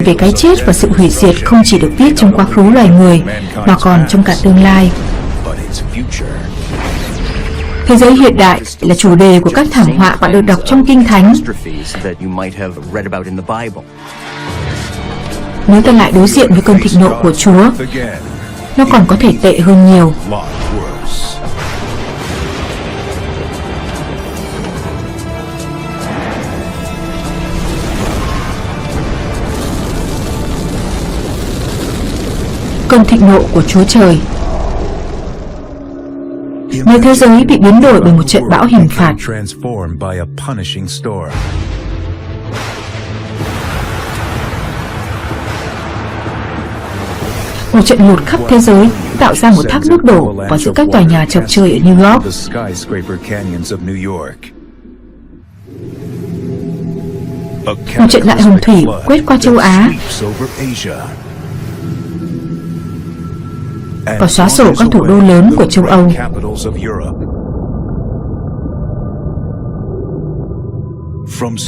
về cái chết và sự hủy diệt không chỉ được viết trong quá khứ loài người, mà còn trong cả tương lai. Thế giới hiện đại là chủ đề của các thảm họa bạn được đọc trong Kinh Thánh. Nếu ta lại đối diện với cơn thịnh nộ của Chúa, nó còn có thể tệ hơn nhiều. Cơn thịnh nộ của Chúa Trời. Nếu thế giới bị biến đổi bởi một trận bão hình phạt, một trận lụt khắp thế giới tạo ra một thác nước đổ vào giữa các tòa nhà chọc trời ở New York. Một trận đại hồng thủy quét qua châu Á và xóa sổ các thủ đô lớn của châu Âu.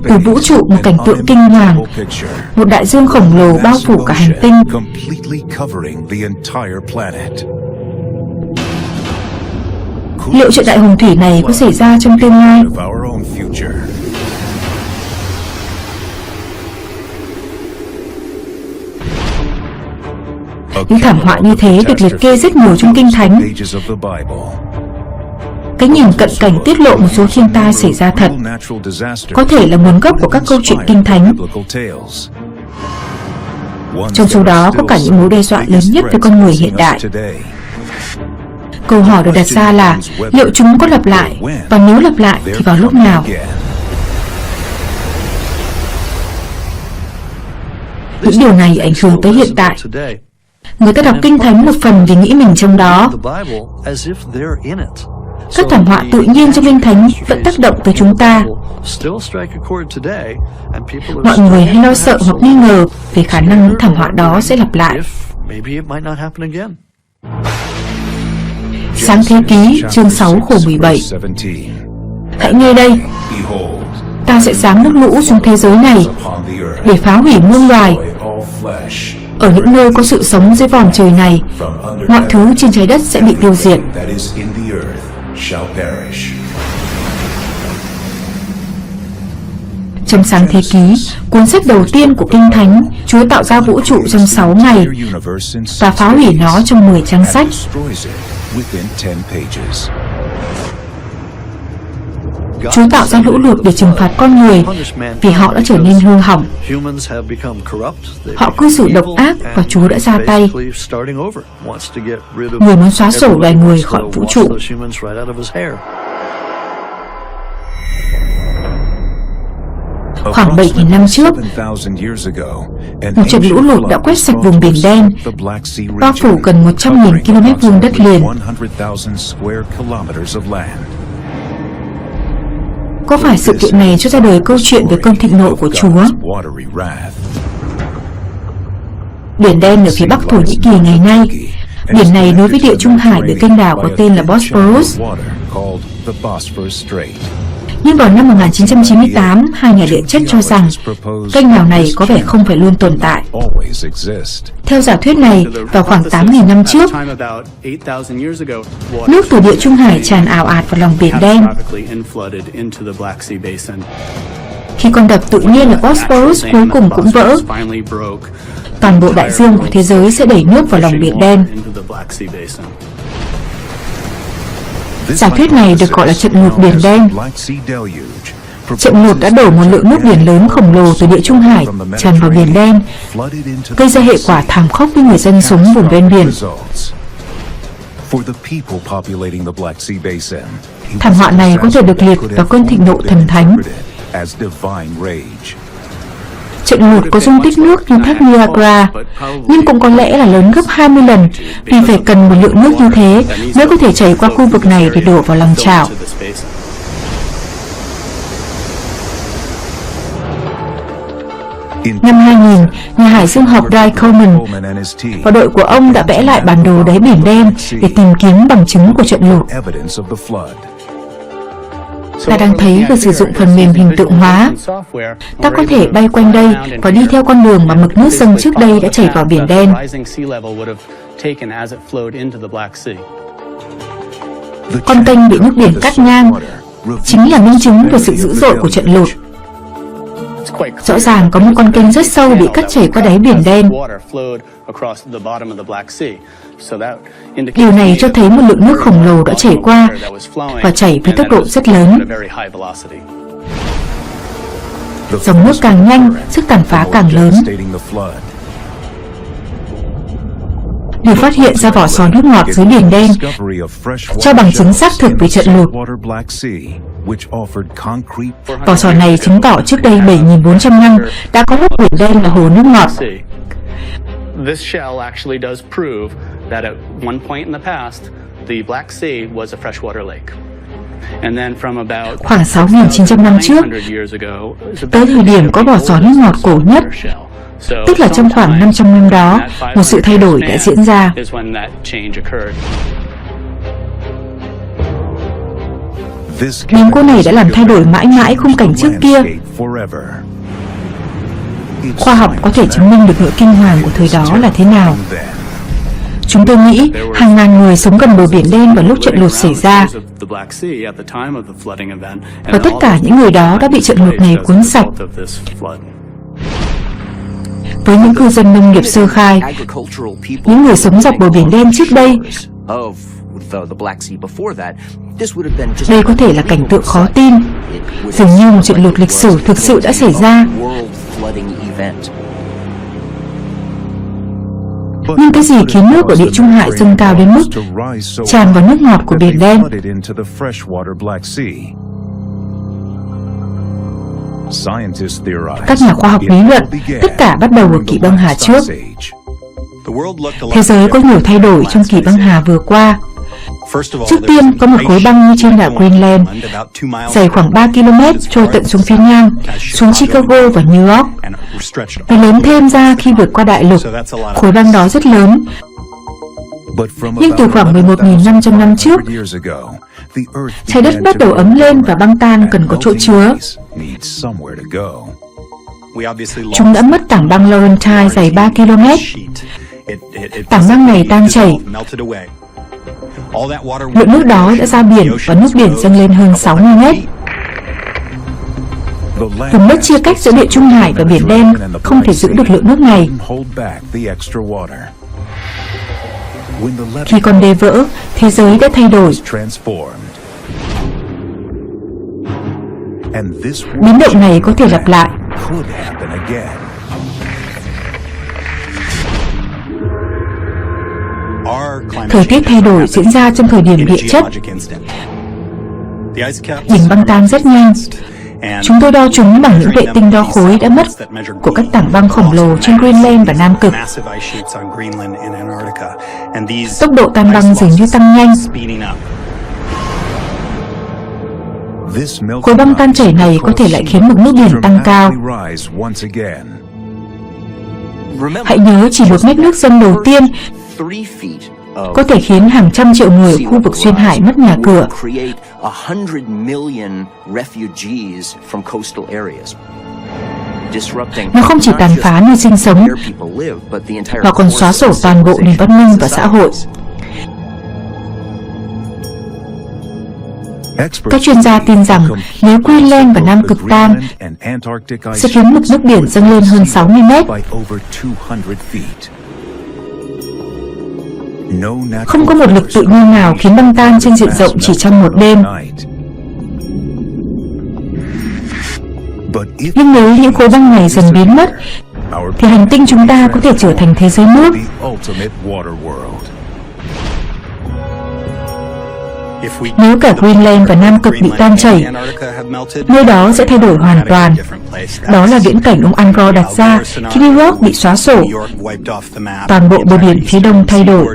Từ vũ trụ, một cảnh tượng kinh hoàng, một đại dương khổng lồ bao phủ cả hành tinh. Liệu trận đại hồng thủy này có xảy ra trong tương lai? Những thảm họa như thế được liệt kê rất nhiều trong Kinh Thánh. Cái nhìn cận cảnh tiết lộ một số thiên tai xảy ra thật, có thể là nguồn gốc của các câu chuyện Kinh Thánh. Trong số đó có cả những mối đe dọa lớn nhất với con người hiện đại. Câu hỏi được đặt ra là liệu chúng có lặp lại, và nếu lặp lại thì vào lúc nào? Những điều này ảnh hưởng tới hiện tại. Người ta đọc Kinh Thánh một phần vì nghĩ mình trong đó. Các thảm họa tự nhiên trong Kinh Thánh vẫn tác động tới chúng ta. Mọi người hay lo sợ hoặc nghi ngờ về khả năng những thảm họa đó sẽ lặp lại. Sáng Thế Ký chương 6 khổ 17. Hãy nghe đây, ta sẽ giáng nước lũ xuống thế giới này để phá hủy muôn loài. Ở những nơi có sự sống dưới vòm trời này, mọi thứ trên trái đất sẽ bị tiêu diệt. Trong Sáng Thế Ký, cuốn sách đầu tiên của Kinh Thánh, Chúa tạo ra vũ trụ trong 6 ngày và phá hủy nó trong 10 trang sách. Chúa tạo ra lũ lụt để trừng phạt con người vì họ đã trở nên hư hỏng. Họ cư xử độc ác và Chúa đã ra tay. Người muốn xóa sổ loài người khỏi vũ trụ. Khoảng 7.000 năm trước, một trận lũ lụt đã quét sạch vùng Biển Đen, bao phủ gần 100.000 km vuông đất liền. Có phải sự kiện này cho ra đời câu chuyện về cơn thịnh nộ của Chúa? Biển Đen ở phía bắc Thổ Nhĩ Kỳ ngày nay, biển này nối với Địa Trung Hải bởi kênh đảo có tên là Bosphorus. Nhưng vào năm 1998, hai nhà địa chất cho rằng kênh đảo này có vẻ không phải luôn tồn tại. Theo giả thuyết này, vào khoảng 8.000 năm trước, nước từ Địa Trung Hải tràn ào ạt vào lòng Biển Đen. Khi con đập tự nhiên ở Bosphorus cuối cùng cũng vỡ, toàn bộ đại dương của thế giới sẽ đẩy nước vào lòng Biển Đen. Giả thuyết này được gọi là trận lụt Biển Đen. Trận lụt đã đổ một lượng nước biển lớn khổng lồ từ Địa Trung Hải tràn vào Biển Đen, gây ra hệ quả thảm khốc với người dân sống vùng ven biển. Thảm họa này có thể được liệt vào cơn thịnh nộ thần thánh. Trận lụt có dung tích nước như thác Niagara, nhưng cũng có lẽ là lớn gấp 20 lần vì phải cần một lượng nước như thế mới có thể chảy qua khu vực này để đổ vào lòng chảo. Năm 2000, nhà hải dương học Ray Coleman và đội của ông đã vẽ lại bản đồ đáy Biển Đen để tìm kiếm bằng chứng của trận lụt. Ta đang thấy việc sử dụng phần mềm hình tượng hóa. Ta có thể bay quanh đây và đi theo con đường mà mực nước dâng trước đây đã chảy vào Biển Đen. Con kênh bị nước biển cắt ngang chính là minh chứng về sự dữ dội của trận lụt. Rõ ràng có một con kênh rất sâu bị cắt chảy qua đáy Biển Đen. Điều này cho thấy một lượng nước khổng lồ đã chảy qua và chảy với tốc độ rất lớn. Dòng nước càng nhanh, sức tàn phá càng lớn. Việc phát hiện ra vỏ sò nước ngọt dưới Biển Đen cho bằng chứng xác thực về trận lụt. Vỏ sò này chứng tỏ trước đây 7.400 năm đã có lúc Biển Đen là hồ nước ngọt. This shell actually does prove that at one point in the past, the Black Sea was a freshwater lake. And then from about khoảng 6.900 năm trước, tới thời điểm có vỏ sò nước ngọt cổ nhất, tức là trong khoảng 500 năm đó, một sự thay đổi đã diễn ra. Biến cố này đã làm thay đổi mãi mãi khung cảnh trước kia. Khoa học có thể chứng minh được nỗi kinh hoàng của thời đó là thế nào. Chúng tôi nghĩ hàng ngàn người sống gần bờ Biển Đen vào lúc trận lụt xảy ra, và tất cả những người đó đã bị trận lụt này cuốn sạch. Với những cư dân nông nghiệp sơ khai, những người sống dọc bờ Biển Đen trước đây, đây có thể là cảnh tượng khó tin, dường như một trận lụt lịch sử thực sự đã xảy ra. Nhưng cái gì khiến nước ở Địa Trung Hải dâng cao đến mức tràn vào nước ngọt của Biển Đen? Các nhà khoa học lý luận tất cả bắt đầu ở Kỷ băng hà trước. Thế giới có nhiều thay đổi trong Kỷ băng hà vừa qua. Trước tiên, có một khối băng như trên đảo Greenland, dày khoảng 3 km trôi tận xuống phía nam, xuống Chicago và New York. Và lớn thêm ra khi vượt qua đại lục, khối băng đó rất lớn. Nhưng từ khoảng 11.500 năm trước, trái đất bắt đầu ấm lên và băng tan cần có chỗ chứa. Chúng đã mất tảng băng Laurentide dày 3 km. Tảng băng này tan chảy. Lượng nước đó đã ra biển và nước biển dâng lên hơn 60 mét. Vùng đất chia cách giữa Địa Trung Hải và Biển Đen không thể giữ được lượng nước này. Khi con đê vỡ, thế giới đã thay đổi. Biến động này có thể lặp lại. Thời tiết thay đổi diễn ra trong thời điểm địa chất. Biển băng tan rất nhanh. Chúng tôi đo chúng bằng những vệ tinh đo khối đã mất của các tảng băng khổng lồ trên Greenland và Nam Cực. Tốc độ tan băng dường như tăng nhanh. Khối băng tan chảy này có thể lại khiến mực nước biển tăng cao. Hãy nhớ chỉ 1 mét nước dâng đầu tiên có thể khiến hàng trăm triệu người ở khu vực duyên hải mất nhà cửa. Nó không chỉ tàn phá nơi sinh sống, mà còn xóa sổ toàn bộ nền văn minh và xã hội. Các chuyên gia tin rằng nếu Greenland và Nam Cực tan, sẽ khiến mực nước biển dâng lên hơn 60 mét. Không có một lực tự nhiên nào khiến băng tan trên diện rộng chỉ trong một đêm. Nhưng nếu những khối băng này dần biến mất, thì hành tinh chúng ta có thể trở thành thế giới nước. Nếu cả Greenland và Nam Cực bị tan chảy, nơi đó sẽ thay đổi hoàn toàn. Đó là viễn cảnh ông Andro đặt ra khi New York bị xóa sổ. Toàn bộ bờ biển phía đông thay đổi.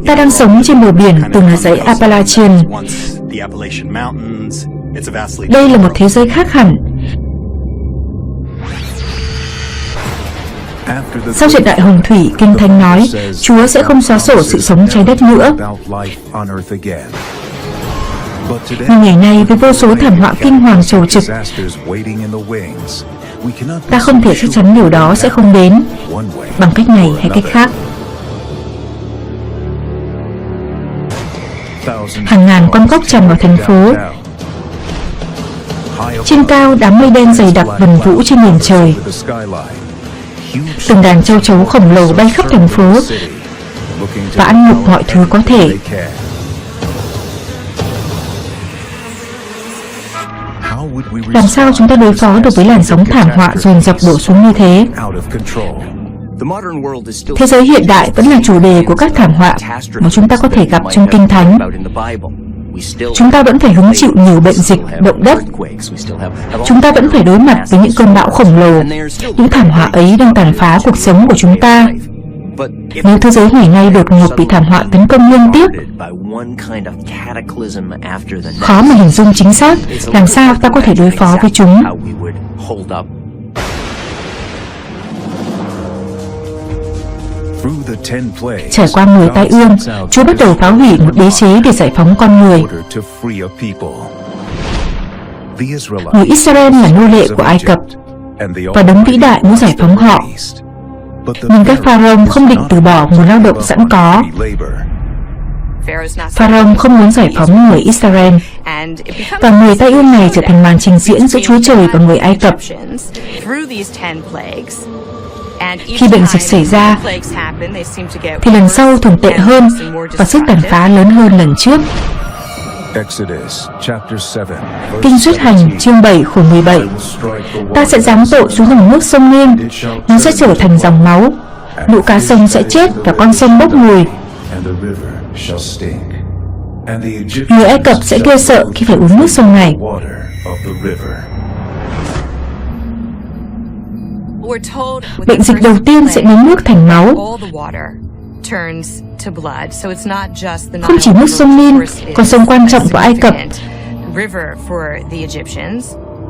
Ta đang sống trên bờ biển từng là dãy Appalachian. Đây là một thế giới khác hẳn. Sau trận đại hồng thủy, Kinh Thánh nói, Chúa sẽ không xóa sổ sự sống trái đất nữa. Nhưng ngày nay với vô số thảm họa kinh hoàng trầu trực, ta không thể chắc chắn điều đó sẽ không đến bằng cách này hay cách khác. Hàng ngàn con cóc tràn vào thành phố. Trên cao, đám mây đen dày đặc vần vũ trên nền trời. Từng đàn châu chấu khổng lồ bay khắp thành phố và ăn nhục mọi thứ có thể. Làm sao chúng ta đối phó được với làn sóng thảm họa dồn dập đổ xuống như thế? Thế giới hiện đại vẫn là chủ đề của các thảm họa mà chúng ta có thể gặp trong Kinh Thánh. Chúng ta vẫn phải hứng chịu nhiều bệnh dịch, động đất. Chúng ta vẫn phải đối mặt với những cơn bão khổng lồ. Những thảm họa ấy đang tàn phá cuộc sống của chúng ta. Nếu thế giới ngày nay đột ngột bị thảm họa tấn công liên tiếp, khó mà hình dung chính xác làm sao ta có thể đối phó với chúng. Trải qua 10 tai ương, Chúa bắt đầu phá hủy một đế chế để giải phóng con người. Người Israel là nô lệ của Ai Cập và đấng vĩ đại muốn giải phóng họ. Nhưng các Pharaoh không định từ bỏ nguồn lao động sẵn có. Pharaoh không muốn giải phóng người Israel, và 10 tai ương này trở thành màn trình diễn giữa Chúa Trời và người Ai Cập. Khi bệnh dịch xảy ra, thì lần sau thường tệ hơn và sức tàn phá lớn hơn lần trước. Kinh Xuất Hành chương 7 khổ 17. Ta sẽ giáng tội xuống dòng nước sông Nguyên, nó sẽ trở thành dòng máu, lũ cá sông sẽ chết và con sông bốc mùi. Người Ai Cập sẽ ghê sợ khi phải uống nước sông này. Bệnh dịch đầu tiên sẽ biến nước thành máu. Không chỉ nước sông Nin, con sông quan trọng của Ai Cập,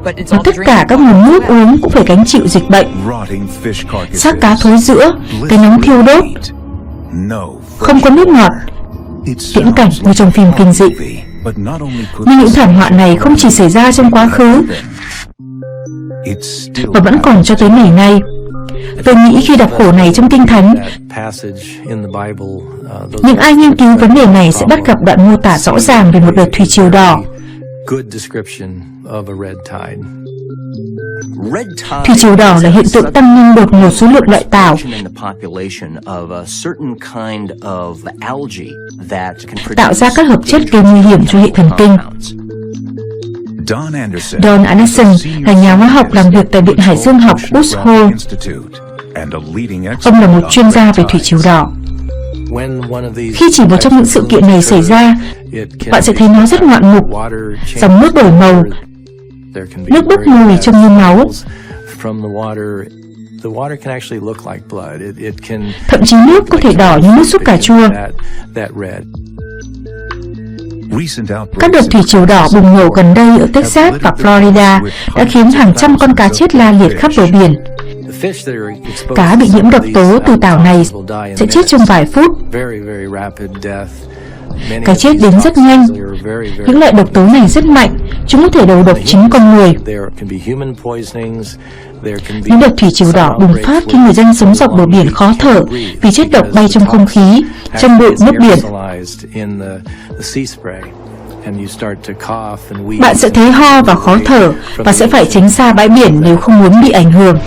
và tất cả các nguồn nước uống cũng phải gánh chịu dịch bệnh. Xác cá thối rữa, cái nóng thiêu đốt, không có nước ngọt, viễn cảnh như trong phim kinh dị. Nhưng những thảm họa này không chỉ xảy ra trong quá khứ và vẫn còn cho tới ngày nay. Tôi nghĩ khi đọc khổ này trong Kinh Thánh, những ai nghiên cứu vấn đề này sẽ bắt gặp đoạn mô tả rõ ràng về một đợt thủy triều đỏ. Thủy triều đỏ là hiện tượng tăng nhanh đột ngột số lượng loại tảo, tạo ra các hợp chất gây nguy hiểm cho hệ thần kinh. Don Anderson là nhà hóa học làm việc tại Viện Hải dương học Woods Hole. Ông là một chuyên gia về thủy triều đỏ. Khi chỉ một trong những sự kiện này xảy ra, bạn sẽ thấy nó rất ngoạn mục. Dòng nước đổi màu, nước bốc mùi trông như máu. Thậm chí nước có thể đỏ như nước súp cà chua. Các đợt thủy triều đỏ bùng nổ gần đây ở Texas và Florida đã khiến hàng trăm con cá chết la liệt khắp bờ biển. Cá bị nhiễm độc tố từ tảo này sẽ chết trong vài phút. Cái chết đến rất nhanh. Những loại độc tố này rất mạnh, chúng có thể đầu độc chính con người. Những đợt thủy triều đỏ bùng phát khi người dân sống dọc bờ biển khó thở vì chất độc bay trong không khí, trong bụi nước biển. Bạn sẽ thấy ho và khó thở và sẽ phải tránh xa bãi biển nếu không muốn bị ảnh hưởng.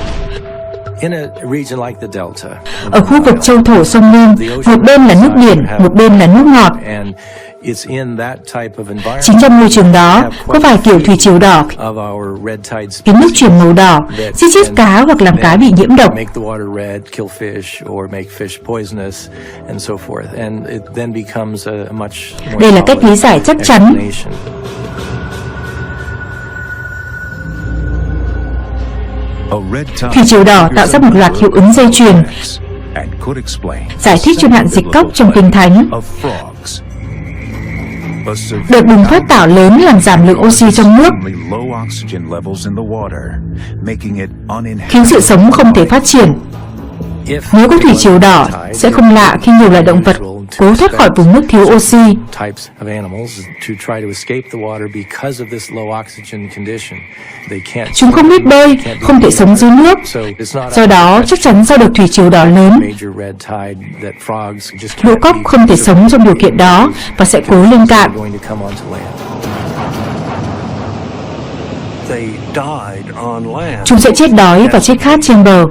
Ở khu vực châu thổ sông Nin, một bên là nước biển, một bên là nước ngọt. Chính trong môi trường đó, có vài kiểu thủy triều đỏ khiến nước chuyển màu đỏ, giết chết cá hoặc làm cá bị nhiễm độc. Đây là cách lý giải chắc chắn. Thủy triều đỏ tạo ra một loạt hiệu ứng dây chuyền, giải thích cho nạn dịch cóc trong Kinh Thánh. Đợt bùng phát tảo lớn làm giảm lượng oxy trong nước, khiến sự sống không thể phát triển. Nếu có thủy triều đỏ, sẽ không lạ khi nhiều loài động vật cố thoát khỏi vùng nước thiếu oxy. Chúng không biết bơi, không thể sống dưới nước. Do đó, chắc chắn sau đợt thủy triều đỏ lớn, lũ cóc không thể sống trong điều kiện đó và sẽ cố lên cạn. Chúng sẽ chết đói và chết khát trên bờ.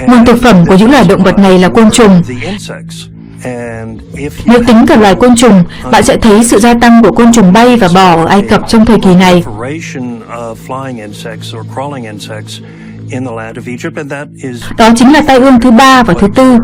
Nguồn thực phẩm của những loài động vật này là côn trùng. Nếu tính cả loài côn trùng, bạn sẽ thấy sự gia tăng của côn trùng bay và bò ở Ai Cập trong thời kỳ này. Đó chính là tai ương thứ 3 và thứ 4